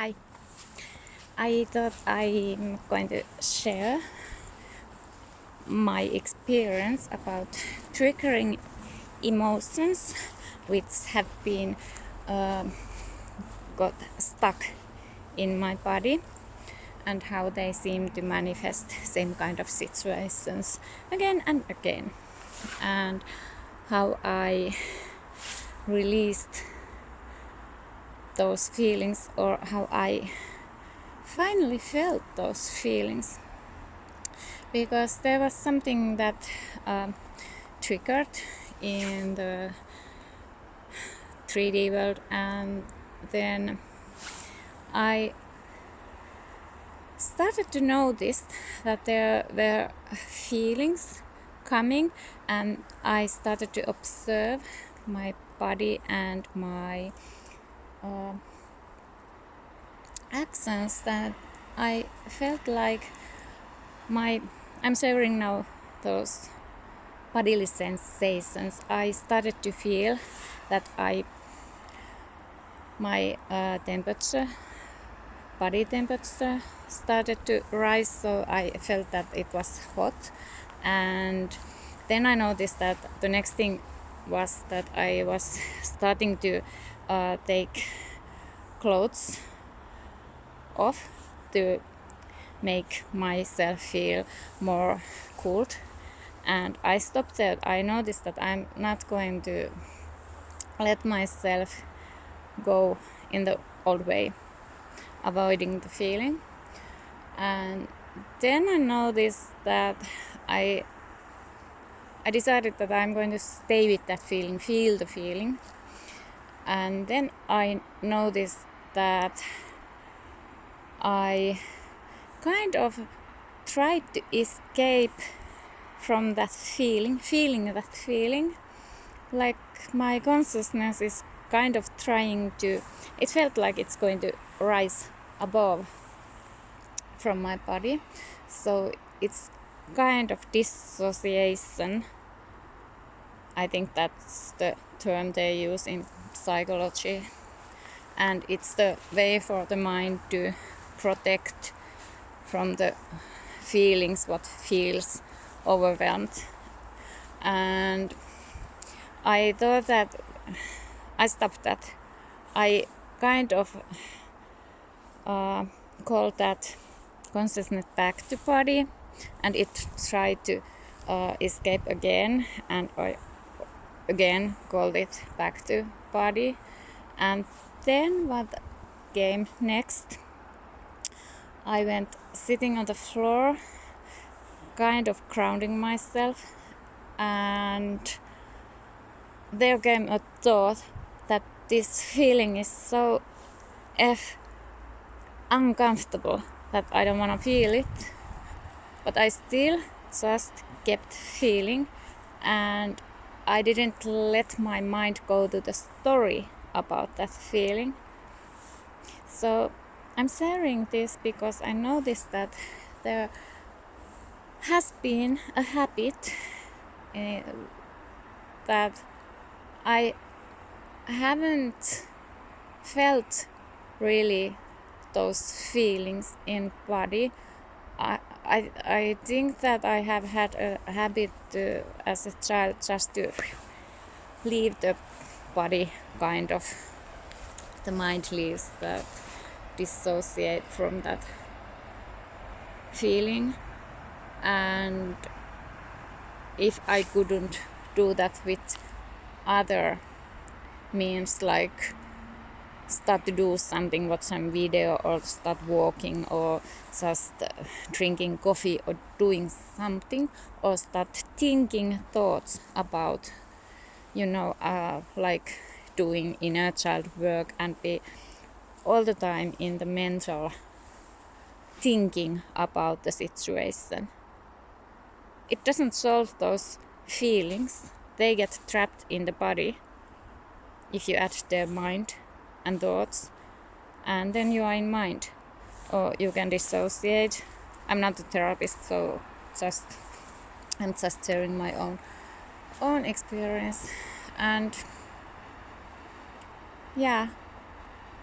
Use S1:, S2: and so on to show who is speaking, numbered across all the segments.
S1: Hi. I thought I'm going to share my experience about triggering emotions which have been got stuck in my body and how they seem to manifest same kind of situations again and again, and how I released those feelings, or how I finally felt those feelings, because there was something that triggered in the 3D world, and then I started to notice that there were feelings coming, and I started to observe my body and my actions, that I felt like I'm sharing now those bodily sensations. I started to feel that my temperature, body temperature, started to rise, so I felt that it was hot. And then I noticed that the next thing was that I was starting to take clothes off to make myself feel more cooled. And I stopped there. I noticed that I'm not going to let myself go in the old way, avoiding the feeling. And then I noticed that I decided that I'm going to stay with that feeling, feel the feeling. And then I noticed that I kind of tried to escape from that feeling that feeling. Like my consciousness is kind of trying to, it felt like it's going to rise above from my body. So it's kind of dissociation. I think that's the term they use in psychology. And it's the way for the mind to protect from the feelings, what feels overwhelmed. And I thought that I stopped that. I kind of called that consciousness back to body, and it tried to escape again, and I again called it back to body. And then what came next, I went sitting on the floor, kind of grounding myself, and there came a thought that this feeling is so uncomfortable that I don't want to feel it, but I still just kept feeling, and I didn't let my mind go to the story about that feeling. So I'm sharing this because I noticed that there has been a habit that I haven't felt really those feelings in body. I think that I have had a habit as a child just to leave the body, kind of. The mind leaves, that dissociate from that feeling. And if I couldn't do that with other means, like start to do something, watch some video, or start walking, or just drinking coffee, or doing something, or start thinking thoughts about, like doing inner child work, and be all the time in the mental thinking about the situation. It doesn't solve those feelings. They get trapped in the body if you add their mind and thoughts, and then you are in mind, or you can dissociate. I'm not a therapist, so I'm just sharing my own experience. And yeah,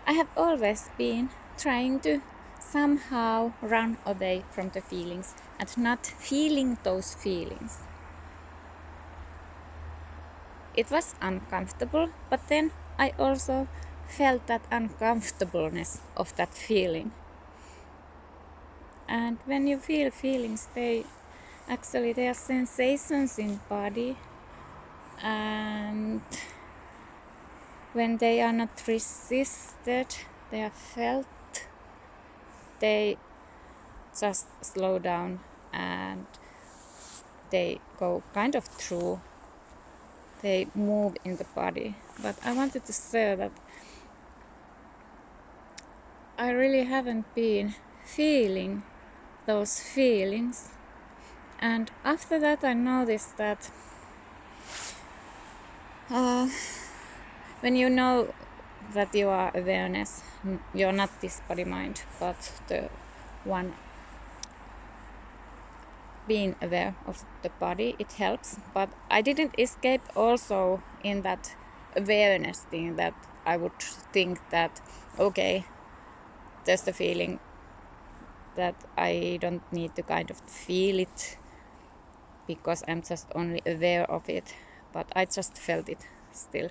S1: I have always been trying to somehow run away from the feelings and not feeling those feelings. It was uncomfortable, but then I also felt that uncomfortableness of that feeling. And when you feel feelings, they are sensations in body, and when they are not resisted, they are felt, they just slow down and they go kind of through, they move in the body. But I wanted to say that I really haven't been feeling those feelings, and after that I noticed that when you know that you are awareness, you're not this body mind but the one being aware of the body, it helps. But I didn't escape also in that awareness thing, that I would think that okay, there's the feeling that I don't need to kind of feel it because I'm just only aware of it, but I just felt it still.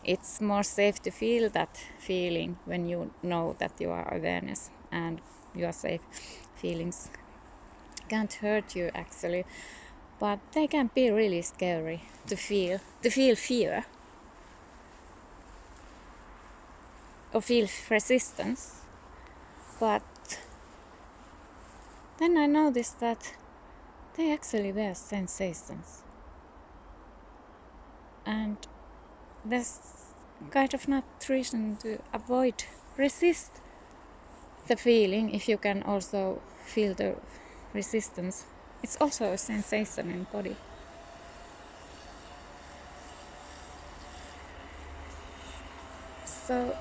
S1: It's more safe to feel that feeling when you know that you are awareness and you are safe. Feelings can't hurt you actually, but they can be really scary to feel fear or feel resistance. But then I noticed that they actually were sensations, and there's kind of not reason to avoid, resist the feeling if you can also feel the resistance. It's also a sensation in body. So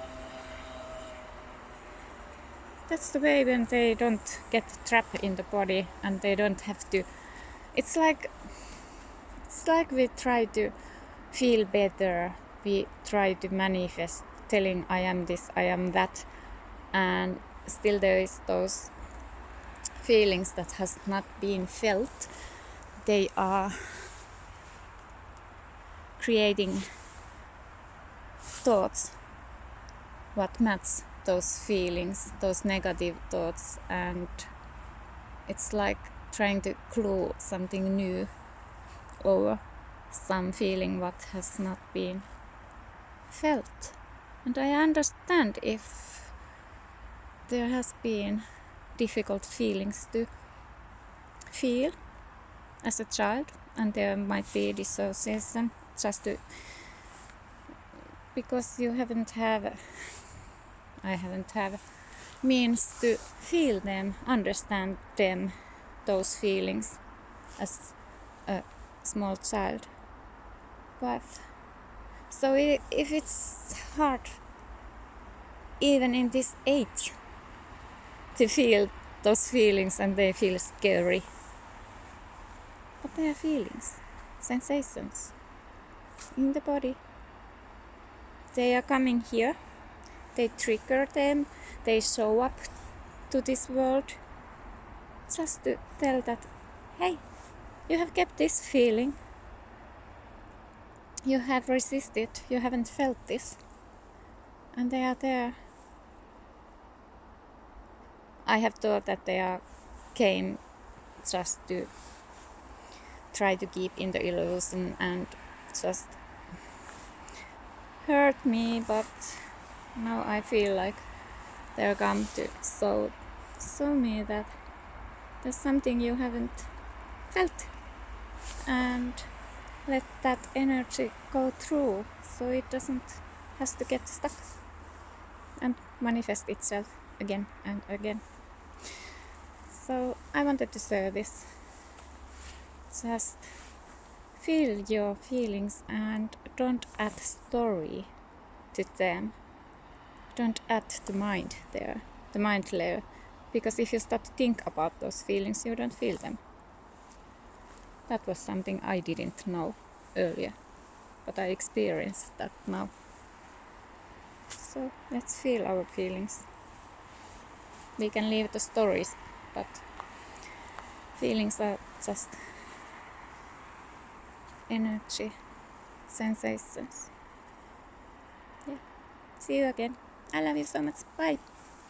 S1: that's the way when they don't get trapped in the body and they don't have to. It's like we try to feel better, we try to manifest telling I am this, I am that, and still there is those feelings that has not been felt. They are creating thoughts what match those feelings, those negative thoughts, and it's like trying to glue something new over some feeling what has not been felt. And I understand if there has been difficult feelings to feel as a child, and there might be dissociation just to, because you I haven't have means to feel them, understand them, those feelings as a small child. But so if it's hard even in this age to feel those feelings and they feel scary, but they are feelings, sensations in the body. They are coming here, they trigger them, they show up to this world just to tell that, hey, you have kept this feeling, you have resisted, you haven't felt this, and they are there. I have thought that they came just to try to keep in the illusion and just hurt me, but now I feel like they're come to show me that there's something you haven't felt, and let that energy go through so it doesn't has to get stuck and manifest itself again and again. So I wanted to share this. Just feel your feelings and don't add story to them. Don't add the mind there, the mind layer, because if you start to think about those feelings, you don't feel them. That was something I didn't know earlier, but I experienced that now. So let's feel our feelings. we can leave the stories, but feelings are just energy, sensations. Yeah. See you again. I love you so much. Bye.